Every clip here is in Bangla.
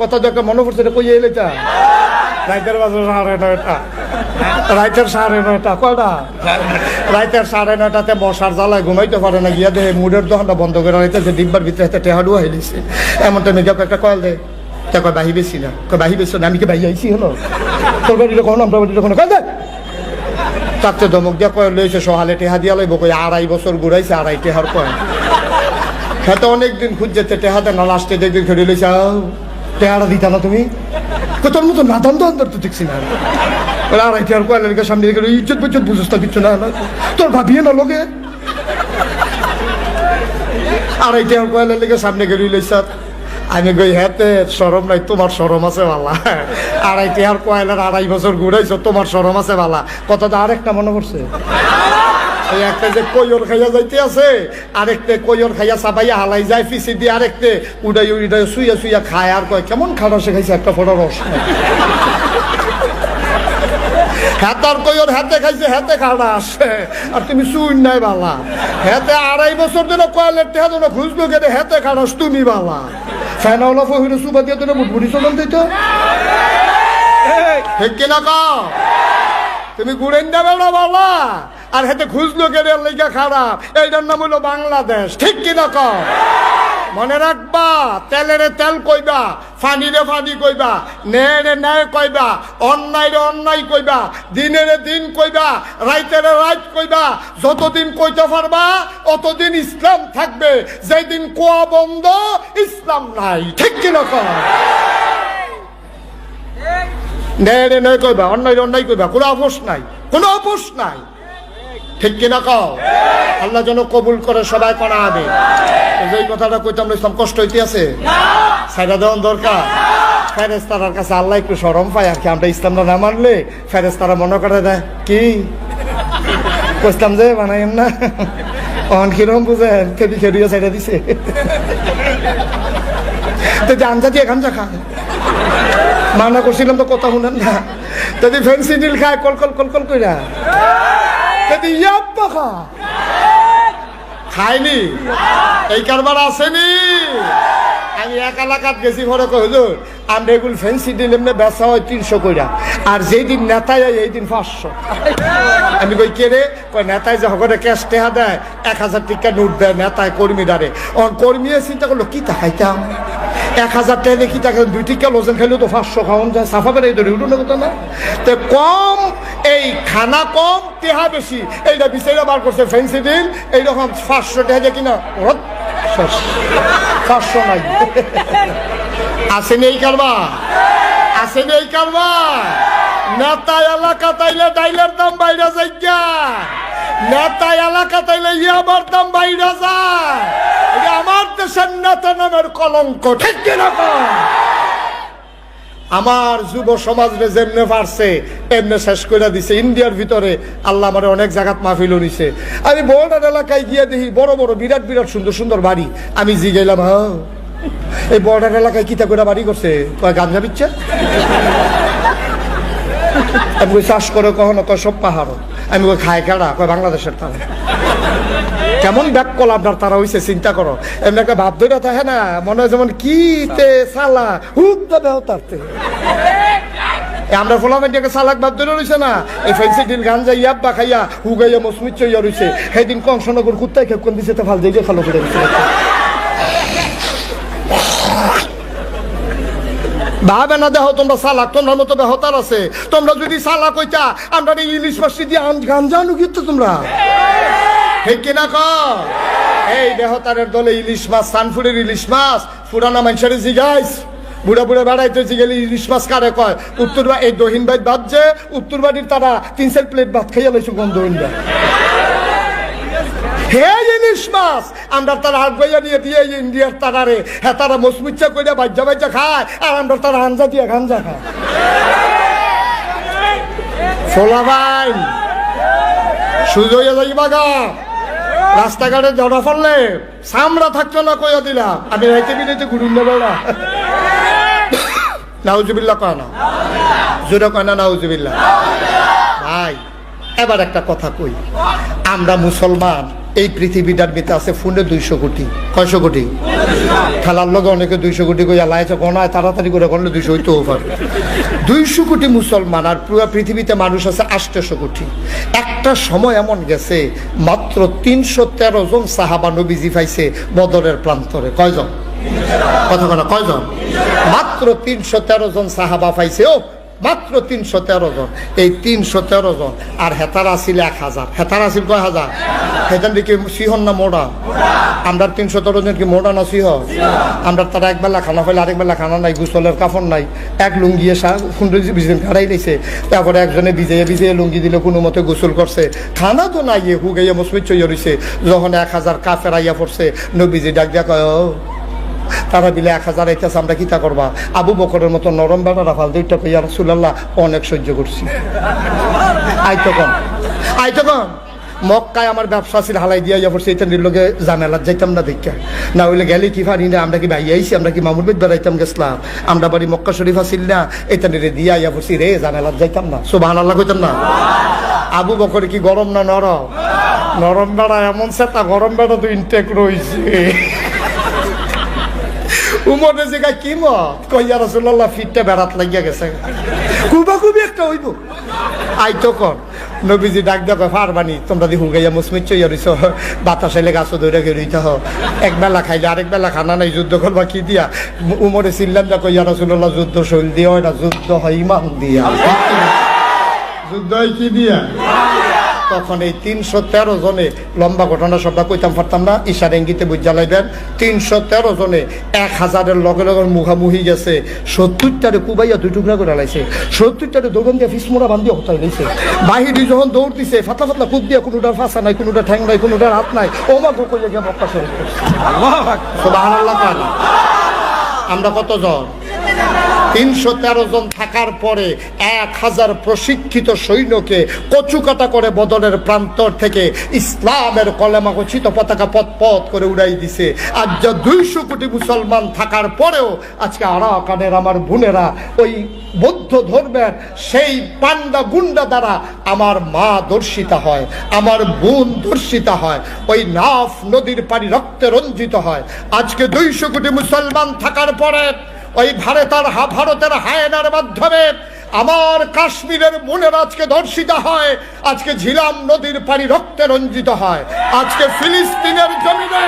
কথা দেখে মনে পড়ছে এটা কই এলেটা রাইতের বাজে 9:30 রাইতের 9:30 কয়টা রাইতের 9:30টাতে মশার জ্বালায় ঘুমাইতে পারে না গিয়া দেহে মুডের দোকানটা বন্ধ করে রাইতেছে ডিব্বার ভিতরে হাতে টেহাডু হাইলিছে এমন টাইমে গিয়ে একটা কয়েল দেয় তা কয় বাহি বেশি না কয় বাহি বেশি না আমি কি বাহি আইছি হলো তোর বাড়িটা কখন আমরা বাড়িটা কখন কয় দেয় চারটে ধমক দিয়া কয়েল লইছে সহালে টেহা দিয়া লইব কই 2.5 বছর ঘুরাইছে 2.5 টেহার কয়েল হ্যাঁ তো অনেকদিন খুঁজছে টেহা দেয় না লাস্টে দেখদিন খেড়ে লইছে টেহাটা দিতা না তুমি তোর মতো নাদান তো অন্তর তো দেখছি না 2.5 টেহার কয়েলের সামনে ইজ্জত বিজ্জত বুঝোস না কিচ্ছু না তোর ভাবিয়ে না লোকে 2.5 টেহার কয়েলের লেগে সামনে গেড়ি লইছ আমি কই হাতে শরম নাই তোমার শরম আছে বালা 2.5 টেহার কয়েলের 2.5 বছর ঘুরাইছো তোমার শরম আছে বালা কথাটা আরেকটা মনে পড়ছে এই একটা যে কইর খাইয়া যাইতে আছে আরেকটা কইর খাইয়া চাবাইয়া হালাই যায় পিছি দিয়ে আরেকটা উড়াই উড়াই শুইয়া শুইয়া খায় আর কয় কেমন খাড়া শেখাইছে একটা ফোটা রস হাতার কইর হাতে খাইছে হাতে খাড়া আসে আর তুমি শুন নাই বালা হাতে 2.5 বছর ধরে কয়েলের টেহা যেন খুঁজলো গেলে হাতে খাড়াস তুমি বালা ফ্যানওয়ালা ফহিরে সুবা দিয়ে তোরা মুটমুটি চলন দিত ঠিক কিনা কও তুমি ঘুরেন যাবে না বাবা আর হেতে খুঁজলো গেলে লেগা খারাপ এইটার নাম হলো বাংলাদেশ ঠিক কিনা কও মনে রাখবা তেলের তেল কইবা ফানিরে ফানি কইবা ন্যায়রে ন্যায় কইবা অন্যায়রে অন্যায় কইবা দিনের দিন কইবা রাইতের রাইত কইবা যতদিন কইতে পারবা অতদিন ইসলাম থাকবে যেদিন কোয়া বন্ধ ইসলাম নাই ঠিক কিনা কও ন্যায়রে ন্যায় কইবা অন্যায়রে অন্যায় কইবা কোনো আপোষ নাই কোনো আপোষ নাই ঠিক কিনা কও আল্লাহ যেন কবুল করে সবাই করা হবে এই কথাটা কইতে আমরা ইসলাম কষ্ট হইতে আছে সাইডা দেওয়ার দরকার ফেরেশতার কাছে আল্লাহ একটু শরম পায় আর কি আমরা ইসলামটা না মানলে ফেরেশতারা মনে করে দেয় কি কইতাম যে বানাইম না অন কিরম বুঝেন খেদি খেদিয়ে সাইডা দিছে তো জানজা দিয়ে গাঞ্জা খায় মানা করছিলাম তো কথা শুনেন না যদি ফেন্সিডিল খায় কলকল কলকল কইরা যদি ইয়াব্বা খা খায়নি এই কারবার আসেনি আমি এক এলাকাত গেছি ঘরে হুজুর আমরা এগুলো ফেন্সি দিল এমনি বেচা হয় 300 কইরা আর যেই দিন নেতায় এই দিন 500 আমি কই কে রে কই নেতায় যে হগরে ক্যাশ টেহা দেয় 1000 টাকা নোট দেয় নেতায় কর্মীদারে অন কর্মী চিন্তা করলো কি তা খাইতাম 1000 টাকা কি টাকা 2 টাকা লোজন খাইলেও তো 500 খাওয়ান যায় সাফা বেড়ে ধরে উঠুন কথা না তো কম এই খানা কম টেহা বেশি এইটা বিচারা বার করছে ফেন্সি দিল এইরকম 500 টাকা দিয়ে কিনা 500 নাই আসেনি এই কারবা আসেনি এই কারবা নেতা এলাকা তাইলে ডাইলের দাম বাইরে যাইয়া নেতা এলাকা তাইলে ইয়াবার দাম বাইরে যায় এটা আমার দেশের নেতা নামের কলঙ্ক ঠিক কিনা আমার যুব সমাজ যেমনে পারছে এমনি শেষ করে দিছে ইন্ডিয়ার ভিতরে আল্লাহ আমার অনেক জায়গাত মাহফিল নিছে আমি বর্ডার এলাকায় গিয়ে দেখি বড় বড় বিরাট বিরাট সুন্দর সুন্দর বাড়ি আমি জি গেলাম হ্যাঁ এই বর্ডার এলাকায় কিতা করে বাড়ি করছে কয় গাঞ্জা বিচ্ছে আমি কই চাষ করে কখনো কয় সব পাহাড় আমি কই খায় কেডা কয় বাংলাদেশের তারা কেমন ব্যাক কল আপনার তারা হইছে চিন্তা করো এমনি একটা ভাব ধরে থাকে না মনে হয় যেমন কি তে সালা হুদ দেবে তারতে আমরা ফোলামেন্টকে সালাক ভাব ধরে রয়েছে না এই ফেন্সি দিন গাঞ্জা ইয়াব্বা খাইয়া হুগাইয়া মসমিত চইয়া রয়েছে সেদিন কংসনগর কুত্তায় খেপকন দিছে তো ফাল দিয়ে খালো করে দিছে ভাবে না দেখো তোমরা সালাক তোমার মতো বেহতার আছে তোমরা যদি সালাক হইতা আমরা ইলিশ মাছটি দিয়ে গাঞ্জা নুকিত তোমরা ঠিক কিনা এই দেহতারের দলে ইলিশ মাছ সানফুরের ইলিশ মাছ পুরানা মানুষের জিগাইস বুড়া বুড়া বেড়াইতে জিগেলি ইলিশ মাছ কারে কয় উত্তর এই দহিন ভাই বাদ যে উত্তর বাড়ির তারা 3-4 প্লেট ভাত খাইয়া লাইছো গন্ধ হইলা হে ইলিশ মাছ আমরা তারা হাত বইয়া নিয়ে দিয়ে ইন্ডিয়ার তারারে হ্যাঁ তারা মসমিচ্ছা কইরা বাজ্যা বাজ্যা খায় আর আমরা তারা আঞ্জা দিয়ে গাঞ্জা খায় ফোলা ভাই সুযোগ যাইবা গা রাস্তাঘাটে জড়া ফেললে সামরা থাকতো না কইয়া দিলাম আমি রাইতে বিরাইতে ঘুরুন নেব না নাউজুবিল্লাহ কয় না জোরে কয় না নাউজুবিল্লাহ ভাই এবার একটা কথা কই আমরা মুসলমান এই পৃথিবীটার ভিতরে আছে ফোনে 200 কোটি। কয়শো কোটি? খেলার লগে অনেকে 200 কোটি কইয়া লাইছে, গণায় তাড়াতাড়ি করে করলে 200 হইতেও পারে। 200 কোটি মুসলমান, আর পুরো পৃথিবীতে মানুষ আছে 800 কোটি। একটা সময় এমন গেছে মাত্র 313 জন সাহাবা নবীজি পাইছে বদরের প্রান্তরে। কয়জন? কথা বলা, কয়জন? মাত্র 313 জন সাহাবা পাইছে। ও মাত্র 313 জন। এই 313 জন, আর হেতার আসিল 1000। হেতার আসিল কয় হাজার? হেতার দিকে সিহন না মোড়া? আমরা 313 জন কি মোড়া না সিহ? আমরা তারা একবেলা খানা পাইলে আরেকবেলা খানা নাই, গোসলের কাপড় নাই, এক লুঙ্গিয়ে কাড়াই দিয়েছে। তারপরে একজনে ভিজে লুঙ্গি দিলে কোনো মতে গোসল করছে, খানা তো নাই, হুগাইয়া মসমিদ চইয়া রইছে। যখন 1000 কাফের আইয়া পড়ছে, নবীজি ডাক দিয়া কয়, তারা বিলে 1000 আইতেছে, আমরা কিতা করবা? আবু বকরের মতো নরম বেড়া ফাল দুইটা কইয়া রাসূলুল্লাহ অনেক সহ্য করছি। আইতকন মক্কায় আমার ব্যবসা ছিল, হালাই দিয়া ইয়া পড়ছে, এটা নির্লোকে জামেলার যাইতাম না দেখা, না হইলে গেলে কি পারি না, আমরা কি ভাই আইছি, আমরা কি মামুর বেদ বেড়াইতাম গেছিলাম, আমরা বাড়ি মক্কা শরীফ আসিল না, এটা নিরে দিয়া ইয়া পড়ছি রে, জামেলার যাইতাম না। সুবহানাল্লাহ কইতাম না? আবু বকর কি গরম না নরম? নরম বেড়া এমন সেটা, গরম বেড়া তো ইনটেক রয়েছে। উমরে জায়গা কি মত কইয়া রাসূলুল্লাহ ফিটটা বেড়াত লাগিয়া গেছে, কুবাকুবি একটা হইব। আইতো কর নবীজি ডাক দেখো, ফারবানি তোমরা দি হুগাইয়া মুসমিদ চইয়া রইছ, বাতাস এলে গাছ ধরে গেড়িতে হ, এক বেলা খাইলে আরেক বেলা খানা নাই, যুদ্ধ করবা কি দিয়া? উমরে চিল্লাম দেখো, ইয়া রাসূলুল্লাহ যুদ্ধ শৈল দিয়া, এটা যুদ্ধ হয় ইমান দিয়া। যুদ্ধ হয় কি দিয়া? তখন এই 313 জনে, লম্বা ঘটনা সবটা কইতাম পারতাম না, ইশার ইঙ্গিতে বুঝা লাইবেন। 313 জনে 1000-এর লগে লগে মুখামুখি গেছে, 70টারে কুবাইয়া 2 টুকরা করে লাইছে, 70টারে দোকান দিয়ে ফিসমোড়া বান্ধিয়া হতাই লাইছে। বাহিনী যখন দৌড় দিছে, ফাতলা ফাতলা কুদ দিয়া, কোনোটার ফাঁসা নাই, কোনোটা ঠ্যাং নাই, কোনোটার হাত নাই, ওমা গো কইয়া গিয়া মক্কা শরীফ করছে। সুবহানাল্লাহ। আমরা কতজন? 313 জন থাকার পরে 1000 প্রশিক্ষিত সৈন্যকে কচুকাটা করে বদরের প্রান্তর থেকে ইসলামের কলেমা ঘোষিত পতাকা পথ করে উড়াই দিছে। আজ যা 200 কোটি মুসলমান থাকার পরেও আজকে আরাকানের আমার বোনেরা ওই বৌদ্ধ ধর্মের সেই পান্ডা গুন্ডা দ্বারা আমার মা দর্শিতা হয়, আমার বোন দর্শিতা হয়, ওই নাফ নদীর পানি রক্তে রঞ্জিত হয়। আজকে 200 কোটি মুসলমান থাকার পরে ওই ভারতের হায়নার মাধ্যমে আমার কাশ্মীরের বোনের আজকে ধর্ষিত হয়, আজকে ঝিলাম নদীর পানি রক্তে রঞ্জিত হয়। আজকে ফিলিস্তিনের জমিনে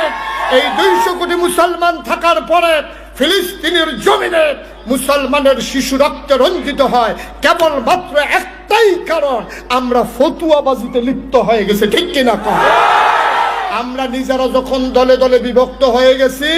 এই 200 কোটি মুসলমান থাকার পরে ফিলিস্তিনের জমিনে মুসলমানের শিশু রক্তে রঞ্জিত হয়, কেবলমাত্র একটাই কারণ, আমরা ফতুয়াবাজিতে লিপ্ত হয়ে গেছে। ঠিক কিনা কয়? আমরা নিজেরা যখন দলে দলে বিভক্ত হয়ে গেছি,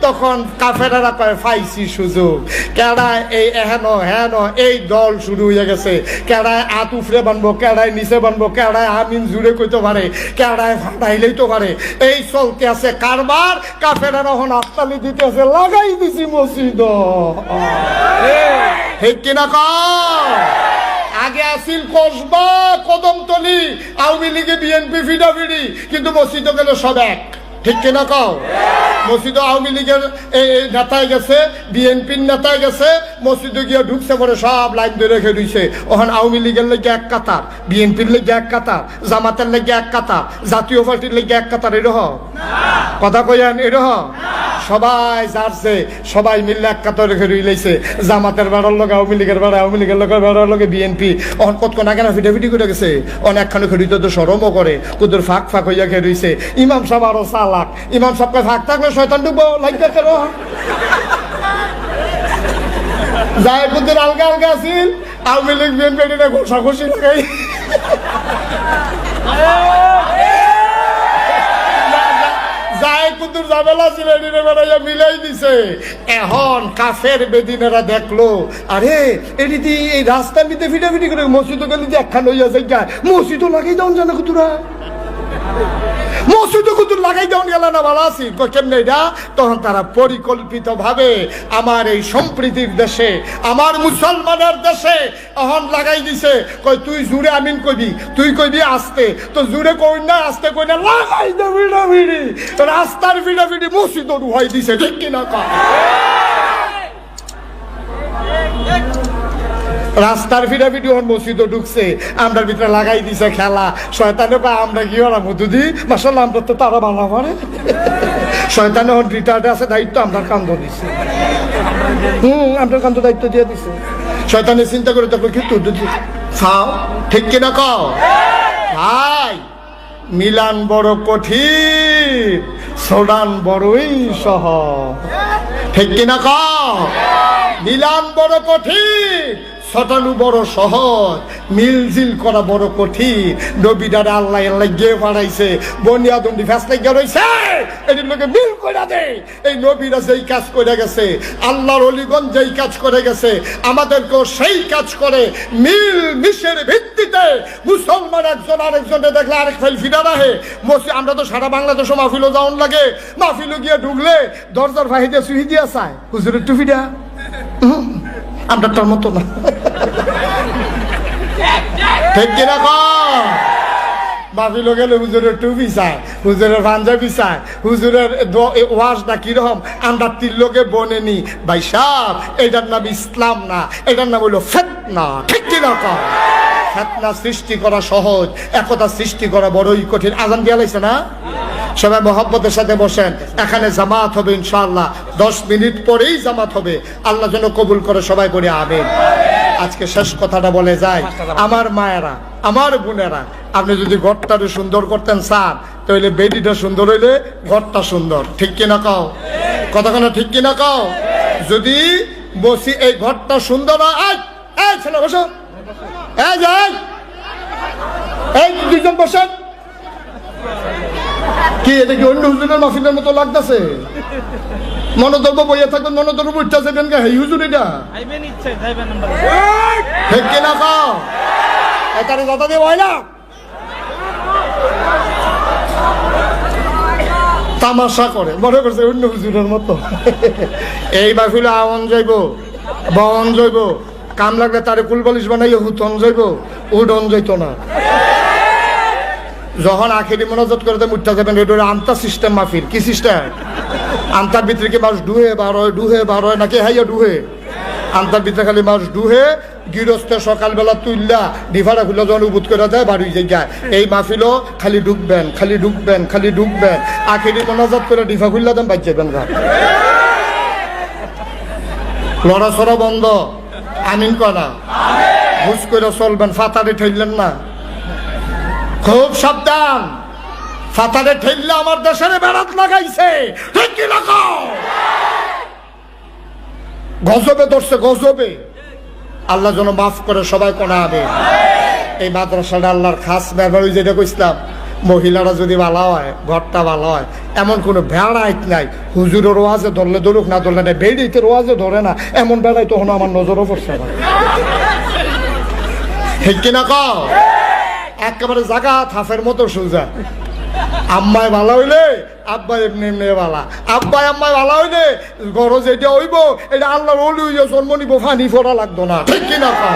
তখন কাফেরারা কয় ফাইসি সুযোগ, কেডায় এই হেন এই দল শুরু হয়ে গেছে, কেডায় আত উফরে বানবো, কেডায় নিচে বানবো, কেডায় আমিন জুড়ে কইতে পারে, কেডায় ফাটাইলেই তো পারে, এই চলতে আছে কারবার। কাফেরারা হন আত্মালি দিতেছে, লাগাই দিছি মসজিদ। ঠিক কিনা কয়? আগে আসিল কসবা কদমতলি, আওয়ামী লীগে বিএনপি ফিডাফিডি, কিন্তু মসজিদে গেলে সব এক। ঠিক কিনা কও? মসজিদে আওয়ামী লীগের নেতায় গেছে, বিএনপির নেতায় গেছে, মসজিদে গিয়ে ঢুকছে, পরে সব লাইন ধরে রেখে দিয়েছে। ওখানে আওয়ামী লীগের লেগে এক কাতার, বিএনপির লেগে এক কাতার, জামাতের লেগে এক কাতার, জাতীয় পার্টির লেগে এক কাতার। এরকম কথা কইয়ান? এরকম সবাই যাচ্ছে, সবাই মিললে এক কাতার রেখে রইলেছে। জামাতের বেড়ার লগে আওয়ামী লীগের বেড়া, আওয়ামী লীগের লোকের বেড়ার লগে বিএনপি। অন কতক্ষণ আগে না ফিটাফিটি করে গেছে, অনেকখানে খেড়িতে তো সরমও করে, কুদুর ফাঁক হইয়া খেয়ে রইছে। ইমাম সাহেব আরো চালাক, ইমাম সাহেবকে ফাঁক থাকলে শয়তান ডুবো লাগবে কেন? যায় কুদুর আলগা আলগা আসিল, আওয়ামী লীগ বিএনপি ঘোষাঘষি লাগাই মিলাই দিছে। এখন কাফের বেদিনেরা দেখলো, আরে এটি এই রাস্তার ভিতরে ফিটাফিটি করে মসজিদ গেলে যে একখান হইয়া যায়, মসজিদও লাগাই দাও জানা কুতুরা, মসজিদও কুতুর লাগাই দাও গেল না, ভালো আছি কেমনে এটা? তখন তারা পরিকল্পিত ভাবে আমার এই সম্প্রীতির দেশে, আমার মুসলমানের দেশে এখন লাগাই দিছে। কই তুই জুড়ে আমিন কইবি, তুই কইবি আস্তে, তো জুড়ে কই না আস্তে কই না, লাগাই দে ভিড়াভিড়ি, রাস্তার ভিড়াভিড়ি মসজিদও রুহাই দিছে। ঠিক কিনা কয়? রাস্তার ফিরাফিটি হন মসজিদও ঢুকছে, আমরার ভিতরে লাগাই দিছে খেলা। শয়তানে বা আমরা কি ওরা মধুদি মাসাল্লাহ আমরা তো তারা বানা পারে। শয়তানে হন রিটার্ডে আছে, দায়িত্ব আমরা কান্দ দিছে। আমরা কান্দ দায়িত্ব দিয়ে দিছে। শয়তানে চিন্তা করে তখন কিন্তু খাও, ঠিক কিনা কও ভাই? মিলান বড় কঠিন, সোডান বড়ই সহজ, ঠিক কিনা কও? মিলান বড় কঠিন, ছটানো বড় সহজ, মিলজিল করা বড় কঠিন। নবীদারে আল্লাহ আল্লাহ গিয়ে বাড়াইছে, বনিয়া দন্ডি ফ্যাসলে গিয়ে রয়েছে, এটির লোকে মিল করে দেয়। এই নবীরা যেই কাজ করে গেছে, আল্লাহর অলিগণ যেই কাজ করে গেছে, আমাদেরকেও সেই কাজ করে মিল মিশের ভিত্তিতে। মুসলমান একজন আরেকজনে দেখলে আরেক ফাইল ফিরা রাখে। আমরা তো সারা বাংলাদেশে মাহফিলও যাওয়ান লাগে, মাহফিলও গিয়ে ঢুকলে দরজার ফাহিদে সুহি দিয়া চায়, হুজুরের টুফিটা আমরা তার মতো না, ঠিক কিনা কও? মাহফিলও গেলে হুজুরের টুপি চায়, হুজুরের পাঞ্জাবি চায়, হুজুরের ওয়াজটা কিরকম আমরা তিন লোকে বনে নি। ভাই সাহেব, এটার নাম ইসলাম না, এটার নাম হলো ফিতনা, ঠিক কিনা কও? ফিতনা সৃষ্টি করা সহজ, একতা সৃষ্টি করা বড়ই কঠিন। আজান দিয়া লাইছে না? সবাই মহব্বতের সাথে বসেন। এখানে জামাত হবে ইনশাআল্লাহ, 10 মিনিট পরেই জামাত হবে। আল্লাহ যেন কবুল করে, সবাই করে আমিন। আজকে শেষ কথাটা বলে যায়, আমার মায়েরা, আমার বোনেরা, আপনি যদি ঘরটারে সুন্দর করতেন চান, তাহলে বেডিটা সুন্দর হইলে ঘরটা সুন্দর, ঠিক কিনা কও? কতক্ষণ ঠিক কিনা কও? যদি বসি এই ঘরটা সুন্দর হয়, এই ছেলে বসো, এই যাই, এই দুইজন বসেন। কি এটা কি অন্য হুজুরের মাহফিলের মতো লাগতেছে? মনোদর্ব বইয়া থাকবেন, মনোদর্ব উঠতে যাবেন কে? এই হুজুর এটা ঠিক কিনা কও? এটারে কথা দিয়ে হয় না, তামাশা করে, মনে করছে অন্য হুজুরের মতো। এই মাহফিলে আওয়ান যাইব, বন যাইব, কাম লাগলে তারে কুলবালিশ বানাইয়া হুতন যাইব, উডন যাইত না। যখন আখেরি মনোজত করে উঠতে যাবেন, এটা আন্তার সিস্টেম মাহফিল। কি সিস্টেম? আন্তার ভিতরে কি মাছ ডুহে বার হয়, ডুহে বার হয় নাকি? হাইয়া ডুহে, আন্তার ভিতরে খালি মাছ ডুহে। গৃহস্থ সকালবেলা তুললা ডিভারা খুলে যখন উবুত করে দেয় বাড়ি যায়। এই মাহফিলও খালি ঢুকবেন, খালি ঢুকবেন, খালি ঢুকবেন। আখেরি মনোজত করে ডিভা খুললা দেন, বাজ যাবেন গা। লড়াছড়া বন্ধ, আমিন করা, ঘুষ করে চলবেন, ফাতারে ঠেললেন না, খুব সাবধান। ফাতারে ঠেললে আমার দেশের বেড়াত লাগাইছে, ঠিক কি লাগাও? গজবে ধরছে, গজবে। আল্লাহ যেন মাফ করে, সবাই কোনা হবে। এই মাদ্রাসাটা আল্লাহর খাস ব্যবহার, যেটা কইছিলাম, মহিলারা যদি ভালো হয়, ঘরটা ভালো হয়, এমন কোনো বেড়াইত নাই। হুজুরের ওয়াজে ধরলে ধরুক, না ধরলে না, বেড়িতে ওয়াজে ধরে না, এমন বেড়াই তখন আমার নজরও পড়ছে না, ঠিক কিনা কও? একেবারে জাগা থাফের মতো সোজা। আম্মায় ভালো হইলে আব্বাই এমনি এমনি ভালা, আব্বাই আম্মায় ভালো হইলে গরজ এটা হইব, এটা আল্লাহর ওলি হইয়া জন্ম নিব, ফানি ফোড়া লাগতো না, ঠিক কিনা কও?